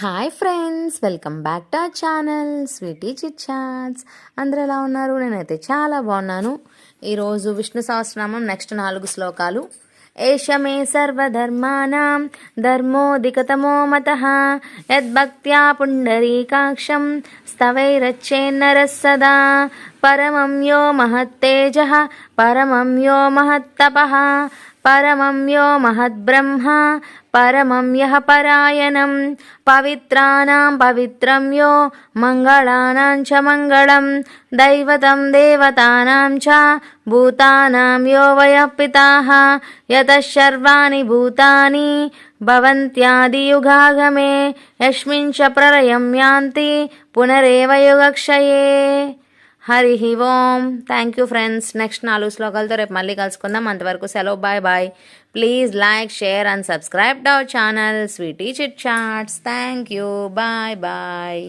Hi friends, welcome back to our channel sweety chit chats. అందరూ ఎలా ఉన్నారు? నేనైతే చాలా బాగున్నాను. ఈరోజు విష్ణు సహస్రనామం నెక్స్ట్ 4 శ్లోకాలు. ఏషమే సర్వధర్మానాం ధర్మోధికతమో మతః యద్భక్త్యా పుండరీకాక్షం స్తవైరచ్చేన్నరः సదా పరమం యో మహత్తేజః పరమం యో మహత్తపః పరమం యో మహద్బ్రహ్మ పరమం యః పరాయణం పవిత్రానాం పవిత్రం యో మంగళానాం చ మంగళం దైవతం దేవతానాం చ భూతానాం యో వయః పితాః యతః సర్వాణి భూతాని భవంత్యాదియుగాగమే యస్మిన్ చ ప్రళయం యాంతి పునరేవ యుగక్షయే. Hari Om. Thank you friends. Next 4 శ్లోకాలతో రేపు మళ్ళీ కలుసుకుందాం. అంతవరకు సెలవు. Bye bye. Please like, share and subscribe to our channel sweety chit chats. Thank you. Bye bye.